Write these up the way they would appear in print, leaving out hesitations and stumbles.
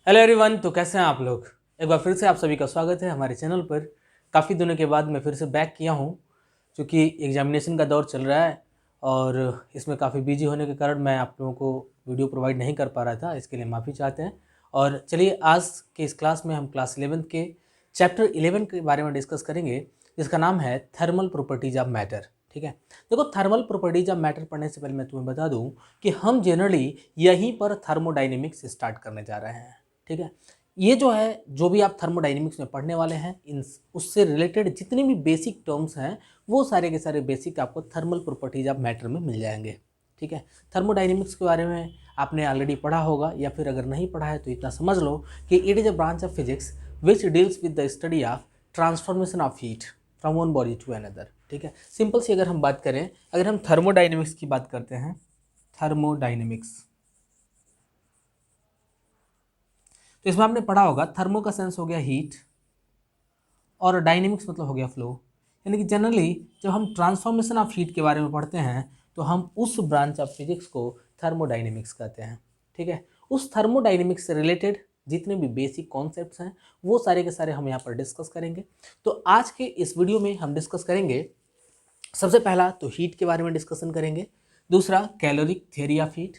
Hello everyone. तो कैसे हैं आप लोग। एक बार फिर से आप सभी का स्वागत है हमारे चैनल पर। काफ़ी दिनों के बाद मैं फिर से बैक किया हूं, क्योंकि एग्जामिनेशन का दौर चल रहा है और इसमें काफ़ी बिजी होने के कारण मैं आप लोगों को वीडियो प्रोवाइड नहीं कर पा रहा था। इसके लिए माफ़ी चाहते हैं। और चलिए आज के इस क्लास में हम क्लास 11 के चैप्टर 11 के बारे में डिस्कस करेंगे, जिसका नाम है थर्मल प्रॉपर्टीज ऑफ मैटर। ठीक है, देखो थर्मल प्रॉपर्टीज ऑफ मैटर पढ़ने से पहले मैं तुम्हें बता दूं कि हम जनरली यहीं पर थर्मोडाइनेमिक्स स्टार्ट करने जा रहे हैं। ठीक है, ये जो है, जो भी आप थर्मोडाइनमिक्स में पढ़ने वाले हैं, इन उससे रिलेटेड जितने भी बेसिक टर्म्स हैं वो सारे के सारे बेसिक आपको थर्मल प्रॉपर्टीज ऑफ मैटर में मिल जाएंगे। ठीक है, थर्मोडाइनमिक्स के बारे में आपने ऑलरेडी पढ़ा होगा, या फिर अगर नहीं पढ़ा है तो इतना समझ लो कि it is a branch of physics which deals with the study of transformation of heat from one body to another. ठीक है, सिंपल सी अगर हम बात करें, अगर हम थर्मोडाइनमिक्स की बात करते हैं, थर्मोडाइनमिक्स, तो इसमें आपने पढ़ा होगा थर्मो का सेंस हो गया हीट और डायनेमिक्स मतलब हो गया फ्लो। यानी कि जनरली जब हम ट्रांसफॉर्मेशन ऑफ हीट के बारे में पढ़ते हैं तो हम उस ब्रांच ऑफ फिजिक्स को थर्मोडाइनेमिक्स कहते हैं। ठीक है, उस थर्मोडाइनेमिक्स से रिलेटेड जितने भी बेसिक कॉन्सेप्ट्स हैं वो सारे के सारे हम यहाँ पर डिस्कस करेंगे। तो आज के इस वीडियो में हम डिस्कस करेंगे, सबसे पहला तो हीट के बारे में डिस्कशन करेंगे, दूसरा caloric theory of heat,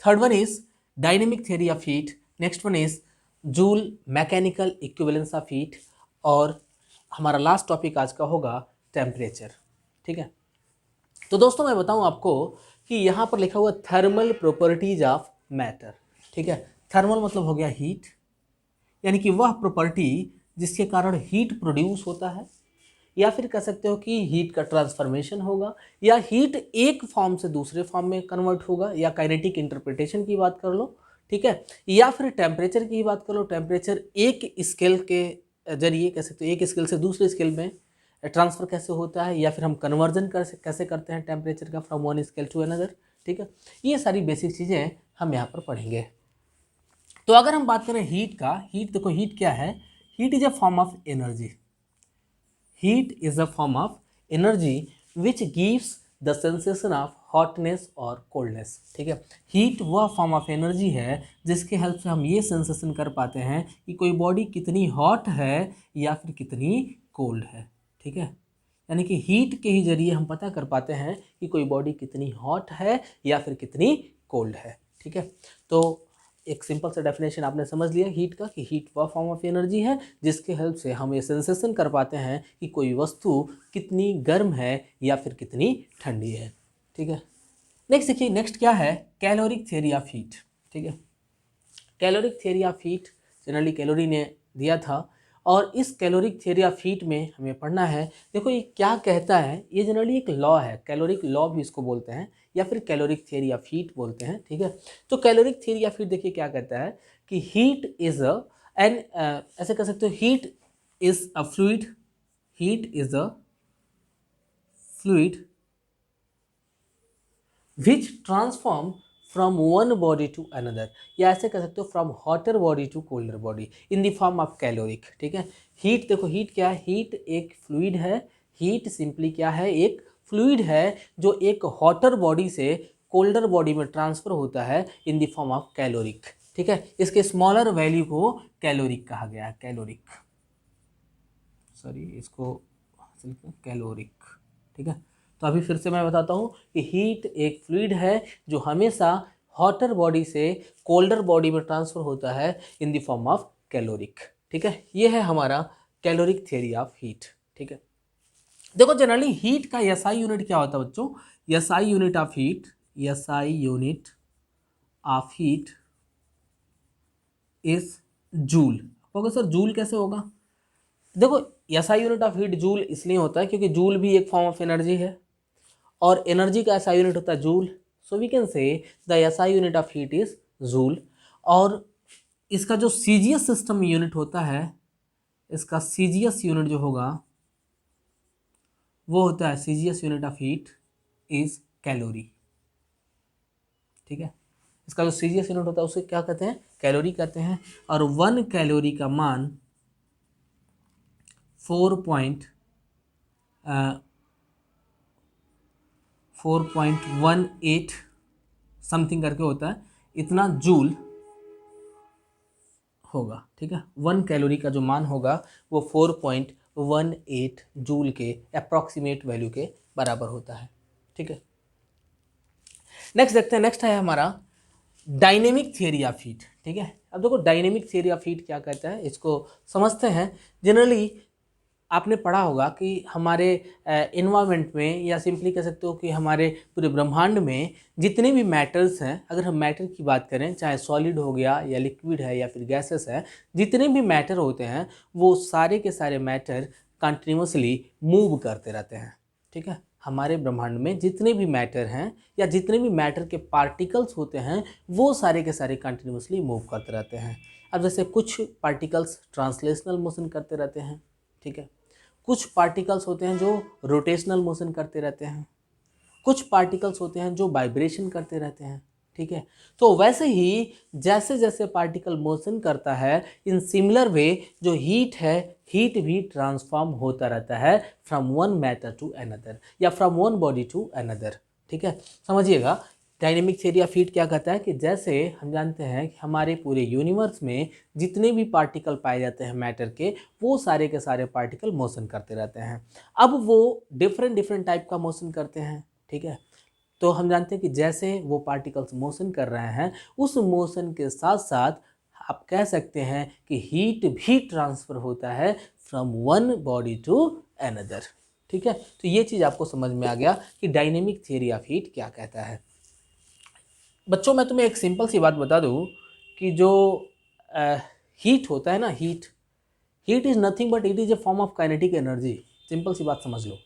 third one is dynamic theory of heat, next one is joule mechanical equivalence of heat, और हमारा लास्ट टॉपिक आज का होगा टेम्परेचर। ठीक है, तो दोस्तों मैं बताऊं आपको कि यहाँ पर लिखा हुआ थर्मल प्रॉपर्टीज ऑफ मैटर। ठीक है, थर्मल मतलब हो गया हीट, यानी कि वह प्रॉपर्टी जिसके कारण हीट प्रोड्यूस होता है, या फिर कह सकते हो कि हीट का ट्रांसफॉर्मेशन होगा, या हीट एक फॉर्म से दूसरे फॉर्म में कन्वर्ट होगा, या काइनेटिक इंटरप्रिटेशन की बात कर लो। ठीक है, या फिर टेम्परेचर की बात कर लो, टेम्परेचर एक स्केल के जरिए कह सकते हो एक स्केल से दूसरे स्केल में ट्रांसफ़र कैसे होता है, या फिर हम कन्वर्जन कैसे करते हैं टेम्परेचर का from one scale to another. ठीक है, ये सारी बेसिक चीज़ें हम यहाँ पर पढ़ेंगे। तो अगर हम बात करें हीट का, हीट देखो हीट क्या है, heat is a form of energy. Heat is a form of energy which gives the sensation of hotness और coldness। ठीक है, हीट वह फॉर्म ऑफ एनर्जी है जिसके हेल्प से हम ये सेंसेशन कर पाते हैं कि कोई बॉडी कितनी हॉट है या फिर कितनी कोल्ड है। ठीक है, यानी कि हीट के ही जरिए हम पता कर पाते हैं कि कोई बॉडी कितनी हॉट है या फिर कितनी कोल्ड है। ठीक है, तो एक सिंपल सा डेफिनेशन आपने समझ लिया हीट का, कि हीट वह फॉर्म ऑफ एनर्जी है जिसके हेल्प से हम ये सेंसेशन कर पाते हैं कि कोई वस्तु कितनी गर्म है या फिर कितनी ठंडी है। ठीक है, नेक्स्ट देखिए, नेक्स्ट क्या है, कैलोरिक थ्योरी ऑफ हीट। ठीक है, caloric theory of heat generally calorie ने दिया था, और इस कैलोरिक थ्योरी ऑफ हीट में हमें पढ़ना है। देखो ये क्या कहता है, ये जनरली एक लॉ है, कैलोरिक लॉ भी इसको बोलते हैं, या फिर कैलोरिक थ्योरी ऑफ हीट बोलते हैं। ठीक है, तो कैलोरिक थ्योरी ऑफ हीट देखिए क्या कहता है कि हीट इज एन ऐसे कह सकते हो, heat is a fluid, heat is a fluid which transform from one body to another, या ऐसे कह सकते हो from hotter body to colder body in the form of caloric. ठीक है, हीट देखो हीट क्या है, हीट एक फ्लूइड है, हीट सिंपली क्या है, एक फ्लूइड है जो एक हॉटर बॉडी से कोल्डर बॉडी में ट्रांसफर होता है इन द फॉर्म ऑफ कैलोरिक। ठीक है, इसके स्मॉलर वैल्यू को कैलोरिक कहा गया है, कैलोरिक, सॉरी इसको कैलोरिक। ठीक है, तो अभी फिर से मैं बताता हूँ कि हीट एक फ्लूइड है जो हमेशा हॉटर बॉडी से कोल्डर बॉडी में ट्रांसफर होता है इन द फॉर्म ऑफ कैलोरिक। ठीक है, ये है हमारा कैलोरिक थ्योरी ऑफ हीट। ठीक है, देखो जनरली हीट का एसआई यूनिट क्या होता है बच्चों, SI unit of heat, SI unit of heat is joule. होगा सर, जूल कैसे होगा, देखो SI unit of heat joule इसलिए होता है क्योंकि जूल भी एक फॉर्म ऑफ एनर्जी है, और एनर्जी का एसआई यूनिट होता है joule, so we can say the SI unit of heat is joule. और इसका जो सीजीएस सिस्टम यूनिट होता है, इसका सीजीएस यूनिट जो होगा वो होता है, CGS unit of heat is calorie. ठीक है, इसका जो सीजीएस यूनिट होता है उसे क्या कहते हैं, कैलोरी कहते हैं, और 1 कैलोरी का मान 4.18 समथिंग करके होता है, इतना जूल होगा, ठीक है। 1 कैलोरी का जो मान होगा वो 4.18 जूल के अप्रॉक्सीमेट वैल्यू के बराबर होता है, ठीक है। नेक्स्ट देखते हैं, नेक्स्ट है हमारा डायनेमिक थियरी ऑफ हीट, ठीक है। अब देखो डायनेमिक थियरी ऑफ हीट क्या कहता है, इसको समझते हैं। जनरली आपने पढ़ा होगा कि हमारे इन्वायरमेंट में, या सिंपली कह सकते हो कि हमारे पूरे ब्रह्मांड में जितने भी मैटर्स हैं, अगर हम मैटर की बात करें, चाहे सॉलिड हो गया या लिक्विड है या फिर गैसेस है, जितने भी मैटर होते हैं वो सारे के सारे मैटर कंटिन्यूसली मूव करते रहते हैं, ठीक है। हमारे ब्रह्मांड में जितने भी मैटर हैं या जितने भी मैटर के पार्टिकल्स होते हैं वो सारे के सारे कंटिन्यूसली मूव करते रहते हैं। अब जैसे कुछ पार्टिकल्स ट्रांसलेशनल मोशन करते रहते हैं, ठीक है। कुछ पार्टिकल्स होते हैं जो रोटेशनल मोशन करते रहते हैं, कुछ पार्टिकल्स होते हैं जो वाइब्रेशन करते रहते हैं, ठीक है। तो वैसे ही जैसे जैसे पार्टिकल मोशन करता है, इन सिमिलर वे जो हीट है, हीट भी ट्रांसफॉर्म होता रहता है from one matter to another या from one body to another, ठीक है। समझिएगा, डायनेमिक थ्योरी ऑफ हीट क्या कहता है कि जैसे हम जानते हैं कि हमारे पूरे यूनिवर्स में जितने भी पार्टिकल पाए जाते हैं मैटर के, वो सारे के सारे पार्टिकल मोशन करते रहते हैं। अब वो डिफरेंट डिफरेंट टाइप का मोशन करते हैं, ठीक है। तो हम जानते हैं कि जैसे वो पार्टिकल्स मोशन कर रहे हैं, उस मोशन के साथ साथ आप कह सकते हैं कि हीट भी ट्रांसफ़र होता है from one body to another, ठीक है। तो ये चीज़ आपको समझ में आ गया कि डायनेमिक थियरी ऑफ हीट क्या कहता है। बच्चों, मैं तुम्हें एक सिंपल सी बात बता दूं कि जो हीट होता है ना, heat is nothing but it is a form of kinetic energy. Simple सी बात समझ लो,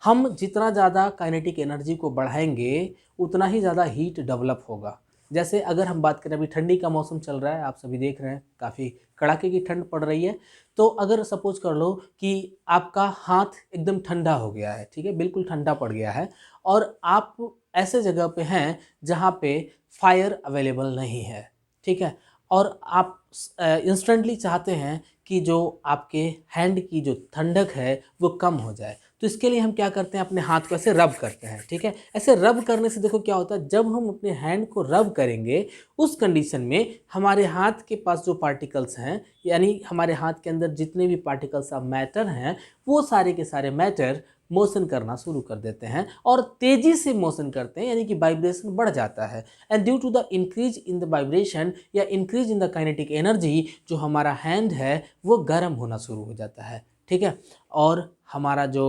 हम जितना ज़्यादा काइनेटिक एनर्जी को बढ़ाएंगे उतना ही ज़्यादा हीट डेवलप होगा। जैसे अगर हम बात करें, अभी ठंडी का मौसम चल रहा है, आप सभी देख रहे हैं काफ़ी कड़ाके की ठंड पड़ रही है। तो अगर सपोज कर लो कि आपका हाथ एकदम ठंडा हो गया है, ठीक है, बिल्कुल ठंडा पड़ गया है, और आप ऐसे जगह पे हैं जहाँ पे फायर अवेलेबल नहीं है, ठीक है, और आप इंस्टेंटली चाहते हैं कि जो आपके हैंड की जो ठंडक है वो कम हो जाए, तो इसके लिए हम क्या करते हैं, अपने हाथ को ऐसे रब करते हैं, ठीक है। ऐसे रब करने से देखो क्या होता है, जब हम अपने हैंड को रब करेंगे उस कंडीशन में हमारे हाथ के पास जो पार्टिकल्स हैं, यानी हमारे हाथ के अंदर जितने भी पार्टिकल्स ऑफ मैटर हैं, वो सारे के सारे मैटर मोशन करना शुरू कर देते हैं और तेज़ी से मोशन करते हैं, यानी कि वाइब्रेशन बढ़ जाता है। And due to the increase in the vibration या increase in the kinetic energy, जो हमारा हैंड है वो गर्म होना शुरू हो जाता है, ठीक है। और हमारा जो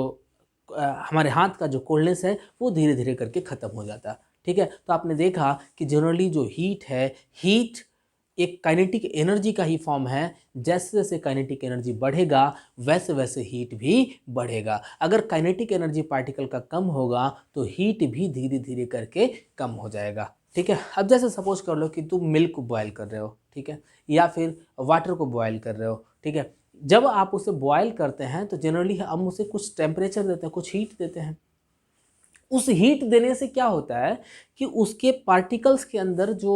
हमारे हाथ का जो कोल्डनेस है वो धीरे धीरे करके ख़त्म हो जाता है, ठीक है। तो आपने देखा कि जनरली जो हीट है, हीट एक काइनेटिक एनर्जी का ही फॉर्म है। जैसे जैसे काइनेटिक एनर्जी बढ़ेगा वैसे वैसे हीट भी बढ़ेगा। अगर काइनेटिक एनर्जी पार्टिकल का कम होगा तो हीट भी धीरे धीरे करके कम हो जाएगा, ठीक है। अब जैसे सपोज कर लो कि तुम मिल्क को बॉयल कर रहे हो, ठीक है, या फिर वाटर को बॉयल कर रहे हो, ठीक है। जब आप उसे बॉयल करते हैं तो जनरली हम उसे कुछ टेम्परेचर देते हैं, कुछ हीट देते हैं। उस हीट देने से क्या होता है कि उसके पार्टिकल्स के अंदर जो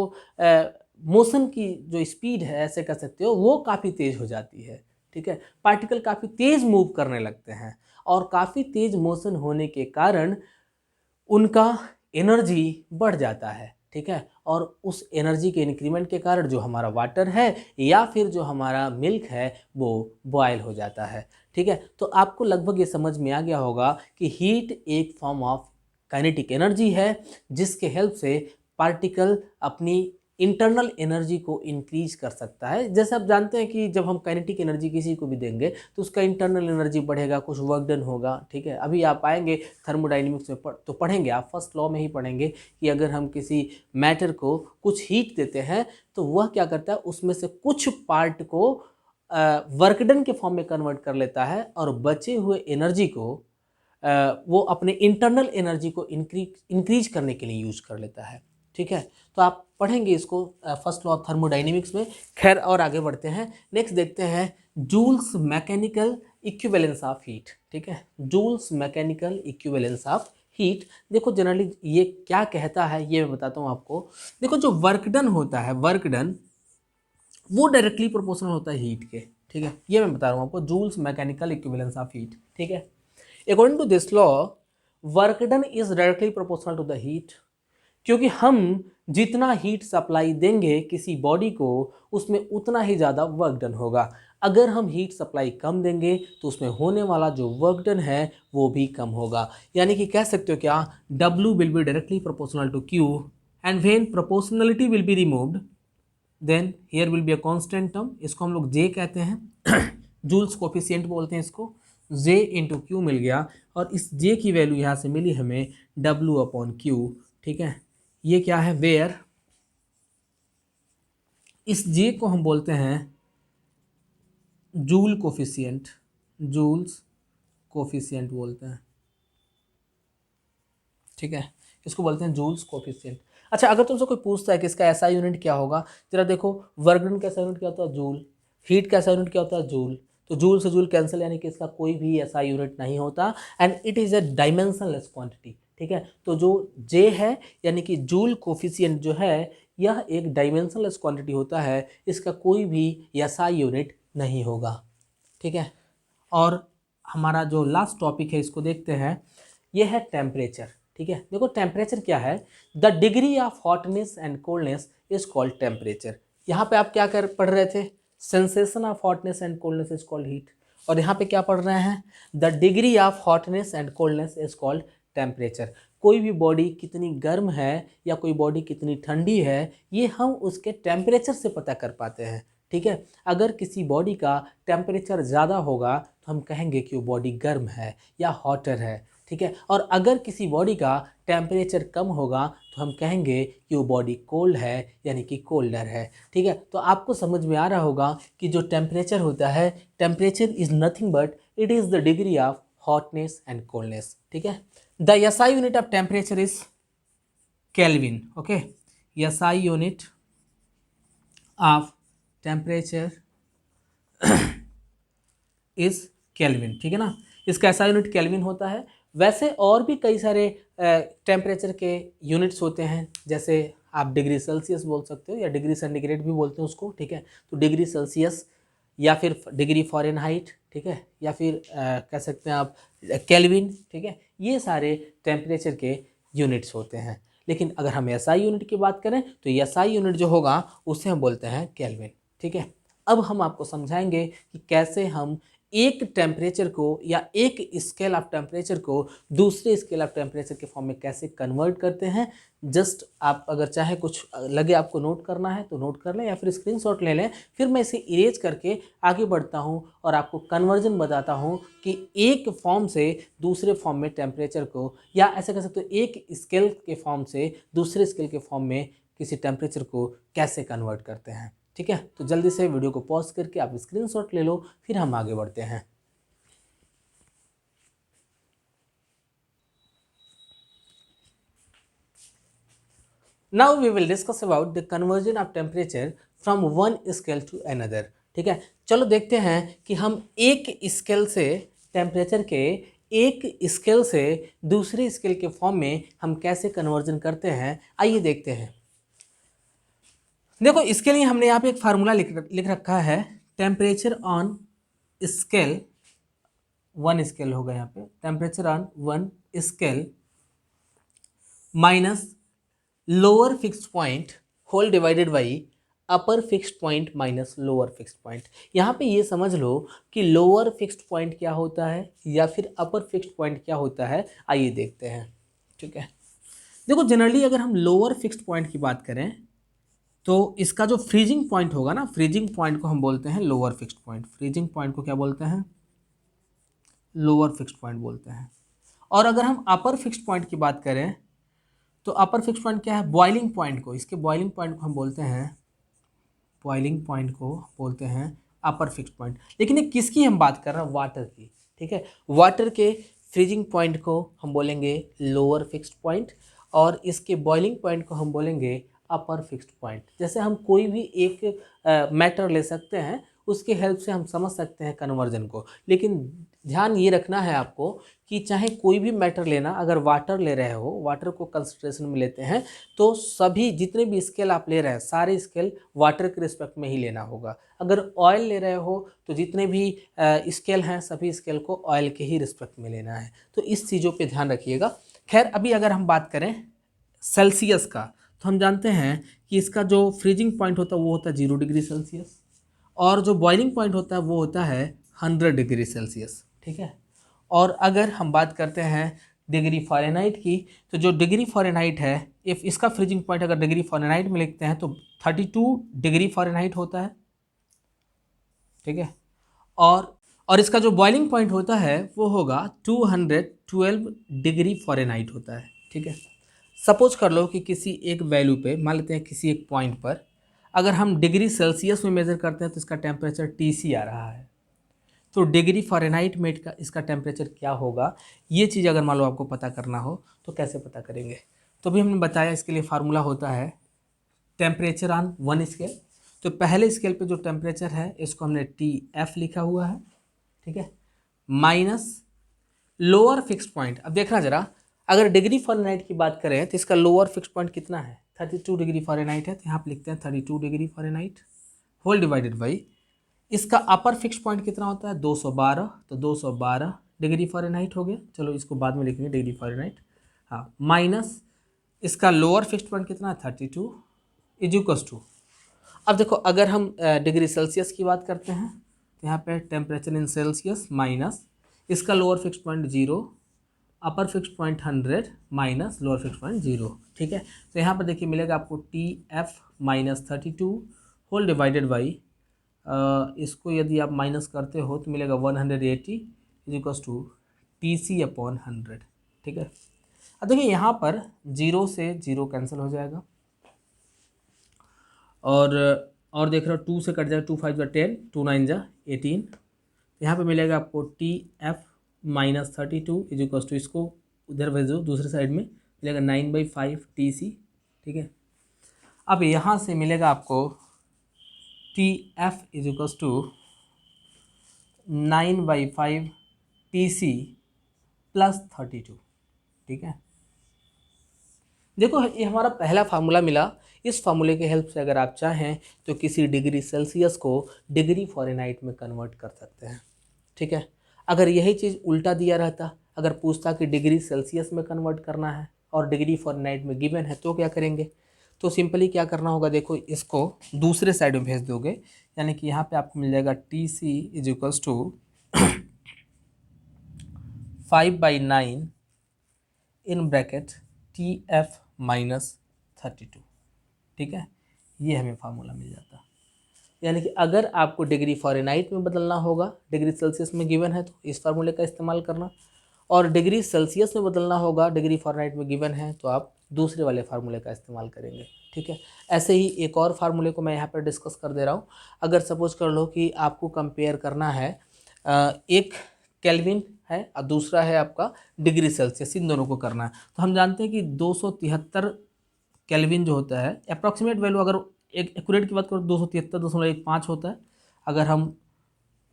मोशन की जो स्पीड है, ऐसे कह सकते हो, वो काफ़ी तेज़ हो जाती है, ठीक है। पार्टिकल काफ़ी तेज़ मूव करने लगते हैं और काफ़ी तेज़ मोशन होने के कारण उनका एनर्जी बढ़ जाता है, ठीक है। और उस एनर्जी के इंक्रीमेंट के कारण जो हमारा वाटर है या फिर जो हमारा मिल्क है वो बॉयल हो जाता है, ठीक है। तो आपको लगभग ये समझ में आ गया होगा कि हीट एक फॉर्म ऑफ काइनेटिक एनर्जी है जिसके हेल्प से पार्टिकल अपनी इंटरनल एनर्जी को इंक्रीज कर सकता है। जैसे आप जानते हैं कि जब हम काइनेटिक एनर्जी किसी को भी देंगे तो उसका इंटरनल एनर्जी बढ़ेगा, कुछ वर्क डन होगा, ठीक है। अभी आप आएंगे थर्मोडाइनमिक्स में तो पढ़ेंगे, आप फर्स्ट लॉ में ही पढ़ेंगे कि अगर हम किसी मैटर को कुछ हीट देते हैं तो वह क्या करता है, उसमें से कुछ पार्ट को वर्क डन के फॉर्म में कन्वर्ट कर लेता है और बचे हुए एनर्जी को वो अपने इंटरनल एनर्जी को इंक्रीज करने के लिए यूज कर लेता है, ठीक है। तो आप पढ़ेंगे इसको फर्स्ट लॉ ऑफ थर्मोडाइनमिक्स में। खैर, और आगे बढ़ते हैं, नेक्स्ट देखते हैं Joule's mechanical equivalence of heat, ठीक है। Joule's mechanical equivalence of heat, देखो जनरली ये क्या कहता है ये मैं बताता हूँ आपको। देखो, जो वर्क डन होता है, वर्क डन वो डायरेक्टली प्रोपोर्शनल होता है हीट के, ठीक है। ये मैं बता रहा हूँ आपको, Joule's mechanical equivalence of heat, ठीक है। According to this law, work done is directly proportional to the heat. क्योंकि हम जितना हीट सप्लाई देंगे किसी बॉडी को उसमें उतना ही ज़्यादा वर्क डन होगा। अगर हम हीट सप्लाई कम देंगे तो उसमें होने वाला जो वर्क डन है वो भी कम होगा। यानी कि कह सकते हो क्या, W will be directly proportional to Q and when proportionality will be removed then here will be a constant term, इसको हम लोग J कहते हैं जूल्स कोफिशिएंट बोलते हैं इसको। J इंटू क्यू मिल गया और इस J की वैल्यू यहाँ से मिली हमें W/Q। ठीक है, ये क्या है, वेयर इस J को हम बोलते हैं जूल कोफिशिएंट, जूल्स कोफिशिएंट बोलते हैं। ठीक है, इसको बोलते हैं जूल्स कोफिशिएंट। अच्छा, अगर तुमसे कोई पूछता है कि इसका एसआई यूनिट क्या होगा, जरा देखो, वर्क डन का एसआई यूनिट क्या होता है, जूल। हीट का एसआई यूनिट क्या होता है, जूल। तो जूल से जूल कैंसिल, यानी कि इसका कोई भी एसआई यूनिट नहीं होता and it is a dimensionless quantity. ठीक है, तो जो जे है यानी कि जूल कोफिशिएंट जो है यह एक डायमेंशनलेस क्वांटिटी होता है, इसका कोई भी एसआई यूनिट नहीं होगा। ठीक है, और हमारा जो लास्ट टॉपिक है इसको देखते हैं, यह है टेम्परेचर। ठीक है, देखो टेम्परेचर क्या है, the degree of hotness and coldness is called temperature. यहाँ पे आप क्या कर पढ़ रहे थे, sensation of hotness and coldness is called heat, और यहाँ पे क्या पढ़ रहे हैं, the degree of hotness and coldness is called temperature. कोई भी बॉडी कितनी गर्म है या कोई बॉडी कितनी ठंडी है ये हम उसके टेम्परेचर से पता कर पाते हैं। ठीक है, अगर किसी बॉडी का टेम्परेचर ज़्यादा होगा तो हम कहेंगे कि वो बॉडी गर्म है या हॉटर है। ठीक है, और अगर किसी बॉडी का टेम्परेचर कम होगा तो हम कहेंगे कि वो बॉडी कोल्ड है यानी कि कोल्डर है। ठीक है, तो आपको समझ में आ रहा होगा कि जो टेम्परेचर होता है, temperature is nothing but it is the degree of hotness and coldness. ठीक है, the SI unit of temperature is kelvin. Okay, SI unit of temperature is kelvin. ठीक है ना, इसका ऐसा यूनिट केल्विन होता है। वैसे और भी कई सारे टेम्परेचर के यूनिट्स होते हैं, जैसे आप डिग्री सेल्सियस बोल सकते हो या डिग्री सेंटीग्रेड भी बोलते हैं उसको। ठीक है, तो डिग्री सेल्सियस या फिर डिग्री फ़ारेनहाइट, ठीक है, या फिर कह सकते हैं आप केल्विन। ठीक है, ये सारे टेम्परेचर के यूनिट्स होते हैं। लेकिन अगर हम एसआई यूनिट की बात करें तो एसआई यूनिट जो होगा उसे हम बोलते हैं केल्विन। ठीक है, अब हम आपको समझाएंगे कि कैसे हम एक टेम्परेचर को या एक स्केल ऑफ टेम्परेचर को दूसरे स्केल ऑफ टेम्परेचर के फॉर्म में कैसे कन्वर्ट करते हैं। जस्ट आप अगर चाहे कुछ लगे आपको नोट करना है तो नोट कर लें या फिर स्क्रीनशॉट ले लें, फिर मैं इसे इरेज करके आगे बढ़ता हूं और आपको कन्वर्जन बताता हूं कि एक फॉर्म से दूसरे फॉर्म में टेम्परेचर को, या ऐसे कह सकते हो एक स्केल के फॉर्म से दूसरे स्केल के फॉर्म में किसी टेम्परेचर को कैसे कन्वर्ट करते हैं। ठीक है, तो जल्दी से वीडियो को पॉज करके आप स्क्रीनशॉट ले लो, फिर हम आगे बढ़ते हैं। Now we will discuss about the conversion of temperature from one scale to another. ठीक है, चलो देखते हैं कि हम एक स्केल से टेम्परेचर के एक स्केल से दूसरे स्केल के फॉर्म में हम कैसे कन्वर्जन करते हैं। आइए देखते हैं। देखो, इसके लिए हमने यहाँ पे एक फार्मूला लिख रखा है, temperature on scale, one scale होगा यहाँ पे, temperature on one scale minus lower fixed point whole divided by upper fixed point minus lower fixed point. यहाँ पे ये समझ लो कि लोअर फिक्स्ड पॉइंट क्या होता है या फिर अपर फिक्स्ड पॉइंट क्या होता है। आइए देखते हैं। ठीक है, देखो जनरली अगर हम लोअर फिक्स्ड पॉइंट की बात करें तो इसका जो फ्रीजिंग पॉइंट होगा ना, फ्रीजिंग पॉइंट को हम बोलते हैं lower fixed point. Freezing point को क्या बोलते हैं, लोअर फिक्स्ड पॉइंट बोलते हैं। और अगर हम अपर फिक्स्ड पॉइंट की बात करें तो अपर फिक्स्ड पॉइंट क्या है, बॉइलिंग पॉइंट को, इसके बॉइलिंग पॉइंट को हम बोलते हैं, बॉइलिंग पॉइंट को बोलते हैं अपर फिक्स्ड पॉइंट। लेकिन ये किसकी हम बात कर रहे हैं, वाटर की। ठीक है, वाटर के फ्रीजिंग पॉइंट को हम बोलेंगे लोअर फिक्स्ड पॉइंट और इसके बॉइलिंग पॉइंट को हम बोलेंगे अपर फिक्स्ड पॉइंट। जैसे हम कोई भी एक मैटर ले सकते हैं, उसके हेल्प से हम समझ सकते हैं कन्वर्जन को। लेकिन ध्यान ये रखना है आपको कि चाहे कोई भी मैटर लेना, अगर वाटर ले रहे हो, वाटर को कंसिडरेशन में लेते हैं तो सभी जितने भी स्केल आप ले रहे हैं सारे स्केल वाटर के रिस्पेक्ट में ही लेना होगा। अगर ऑयल ले रहे हो तो जितने भी स्केल हैं सभी स्केल को ऑयल के ही रिस्पेक्ट में लेना है। तो इस चीज़ों पे ध्यान रखिएगा। खैर, अभी अगर हम बात करें सेल्सियस का, तो हम जानते हैं कि इसका जो फ्रीजिंग पॉइंट होता है वो होता है 0 डिग्री सेल्सियस, और जो बॉइलिंग पॉइंट होता है वो होता है 100 डिग्री सेल्सियस, ठीक है। और अगर हम बात करते हैं डिग्री फ़ारेनहाइट की, तो जो डिग्री फ़ारेनहाइट है, इफ़ इसका फ्रीजिंग पॉइंट अगर डिग्री फ़ारेनहाइट में लिखते हैं तो 32 डिग्री फ़ारेनहाइट होता है, ठीक है। और इसका जो बॉइलिंग पॉइंट होता है वो होगा 212 डिग्री फ़ारेनहाइट होता है, ठीक है। सपोज कर लो कि किसी एक वैल्यू पे, मान लेते हैं किसी एक पॉइंट पर अगर हम डिग्री सेल्सियस में मेज़र करते हैं तो इसका टेम्परेचर TC आ रहा है, तो डिग्री फ़ारेनहाइट में इसका टेम्परेचर क्या होगा, ये चीज़ अगर मान लो आपको पता करना हो तो कैसे पता करेंगे। तो भी हमने बताया इसके लिए फार्मूला होता है टेम्परेचर ऑन 1 स्केल। तो पहले स्केल पे जो टेम्परेचर है इसको हमने TF लिखा हुआ है, ठीक है, माइनस लोअर फिक्स पॉइंट। अब देखना जरा, अगर डिग्री फ़ारेनहाइट की बात करें तो इसका लोअर फिक्स पॉइंट कितना है, 32 डिग्री फ़ारेनहाइट है, तो यहाँ पे लिखते हैं 32 degree Fahrenheit whole divided by इसका अपर फिक्स पॉइंट कितना होता है 212, तो 212 डिग्री फ़ारेनहाइट हो गया। चलो इसको बाद में लिखेंगे डिग्री फ़ारेनहाइट, हाँ, माइनस इसका लोअर फिक्स पॉइंट कितना है 32 इज इक्वल्स टू। अब देखो अगर हम डिग्री सेल्सियस की बात करते हैं तो यहाँ पे टेम्परेचर इन सेल्सियस माइनस इसका lower fix point 0, upper fix point 100 minus lower fix point 0, ठीक है। तो यहाँ पर देखिए मिलेगा आपको TF minus 32 whole divided by इसको यदि आप माइनस करते हो तो मिलेगा 180 is equals to TC upon 100, ठीक है। अब देखिए यहाँ पर 0 से 0 कैंसिल हो जाएगा, और देख रहे हो 2 से कट जाएगा, 2 5 10, 2 9 18, यहाँ पे मिलेगा आपको TF minus 32 is equals to, इसको उधर भेजो दूसरे साइड में, मिलेगा 9/5 TC, ठीक है। अब यहाँ से मिलेगा आपको TF is equals to 9/5 TC plus 32, ठीक है। देखो ये हमारा पहला फार्मूला मिला। इस फार्मूले के हेल्प से अगर आप चाहें तो किसी डिग्री सेल्सियस को डिग्री फ़ारेनहाइट में कन्वर्ट कर सकते हैं, ठीक है। अगर यही चीज़ उल्टा दिया रहता, अगर पूछता कि डिग्री सेल्सियस में कन्वर्ट करना है और डिग्री फ़ारेनहाइट में गिवन है तो क्या करेंगे, तो सिंपली क्या करना होगा, देखो इसको दूसरे साइड में भेज दोगे, यानी कि यहाँ पे आपको मिल जाएगा TC is equals to 5/9 in bracket TF minus 32, ठीक है। ये हमें फार्मूला मिल जाता। यानी कि अगर आपको डिग्री फ़ारेनहाइट में बदलना होगा, डिग्री सेल्सियस में गिवन है तो इस फार्मूले का इस्तेमाल करना, और डिग्री सेल्सियस में बदलना होगा, डिग्री फ़ारेनहाइट में गिवन है तो आप दूसरे वाले फार्मूले का इस्तेमाल करेंगे, ठीक है। ऐसे ही एक और फार्मूले को मैं यहाँ पर डिस्कस कर दे रहा हूँ। अगर सपोज कर लो कि आपको कंपेयर करना है, एक केल्विन है और दूसरा है आपका डिग्री सेल्सियस, इन दोनों को करना है, तो हम जानते हैं कि 273 केल्विन जो होता है, अप्रॉक्सीमेट वैल्यू अगर एक एक्यूरेट की बात करो 273.15 होता है। अगर हम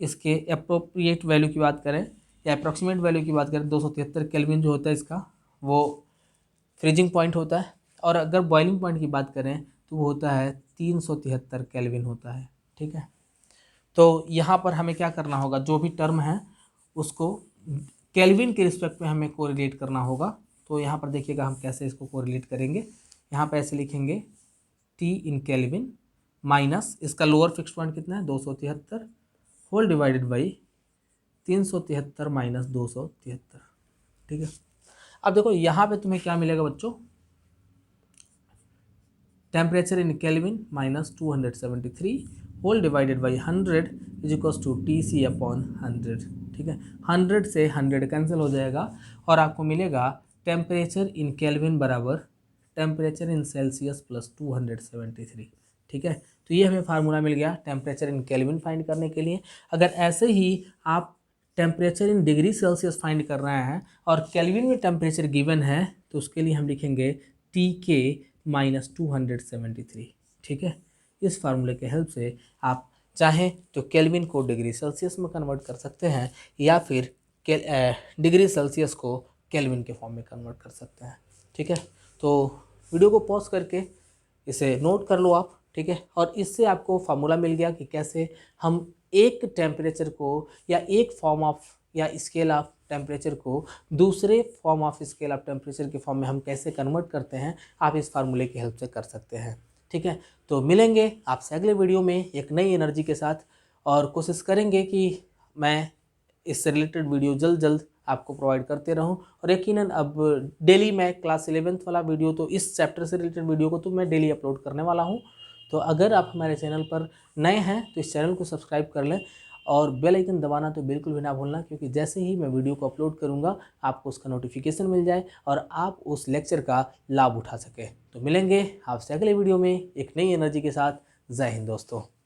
इसके अप्रोप्रिएट वैल्यू की बात करें या अप्रॉक्सीमेट वैल्यू की बात करें, 273 केल्विन जो होता है इसका वो फ्रीजिंग पॉइंट होता है, और अगर बॉइलिंग पॉइंट की बात करें तो वो होता है 373 केल्विन होता है, ठीक है। तो यहाँ पर हमें क्या करना होगा, जो भी टर्म है उसको केल्विन के रिस्पेक्ट में हमें कोरिलेट करना होगा। तो यहाँ पर देखिएगा हम कैसे इसको कोरिलेट करेंगे, यहाँ पर ऐसे लिखेंगे T इन केल्विन माइनस इसका लोअर फिक्स पॉइंट कितना है 273 होल डिवाइडेड बाई 373 माइनस 273, ठीक है। अब देखो यहाँ पे तुम्हें क्या मिलेगा बच्चों, temperature in kelvin minus 273 whole divided by 100 is equals to TC upon 100, ठीक है। 100 से 100 कैंसिल हो जाएगा और आपको मिलेगा टेम्परेचर इन केल्विन बराबर टेम्परेचर इन सेल्सियस प्लस 273, ठीक है। तो ये हमें फार्मूला मिल गया टेम्परेचर इन केल्विन फाइंड करने के लिए। अगर ऐसे ही आप temperature in degree Celsius find कर रहे हैं और केल्विन में टेम्परेचर गिवन है तो उसके लिए हम लिखेंगे TK माइनस 273, ठीक है। इस फार्मूले के हेल्प से आप चाहें तो केल्विन को डिग्री सेल्सियस में कन्वर्ट कर सकते हैं या फिर डिग्री सेल्सियस को केल्विन के फॉर्म में कन्वर्ट कर सकते हैं, ठीक है। तो वीडियो को पॉज करके इसे नोट कर लो आप, ठीक है। और इससे आपको फार्मूला मिल गया कि कैसे हम एक टेम्परेचर को या एक फॉर्म ऑफ या स्केल ऑफ टेम्परेचर को दूसरे form of scale of temperature के फॉर्म में हम कैसे कन्वर्ट करते हैं, आप इस फार्मूले की हेल्प से कर सकते हैं। ठीक है, तो मिलेंगे आपसे अगले वीडियो में एक नई एनर्जी के साथ, और कोशिश करेंगे कि मैं इससे रिलेटेड वीडियो जल्द आपको प्रोवाइड करते रहूं। और यकीनन अब डेली मैं क्लास 11th वाला वीडियो, तो इस चैप्टर से रिलेटेड वीडियो को तो मैं डेली अपलोड करने वाला हूं। तो अगर आप हमारे चैनल पर नए हैं तो इस चैनल को सब्सक्राइब कर लें और बेल आइकन दबाना तो बिल्कुल भी ना भूलना, क्योंकि जैसे ही मैं वीडियो को अपलोड करूंगा आपको उसका नोटिफिकेशन मिल जाए और आप उस लेक्चर का लाभ उठा सकें। तो मिलेंगे आपसे अगले वीडियो में एक नई एनर्जी के साथ। जय हिंद दोस्तों।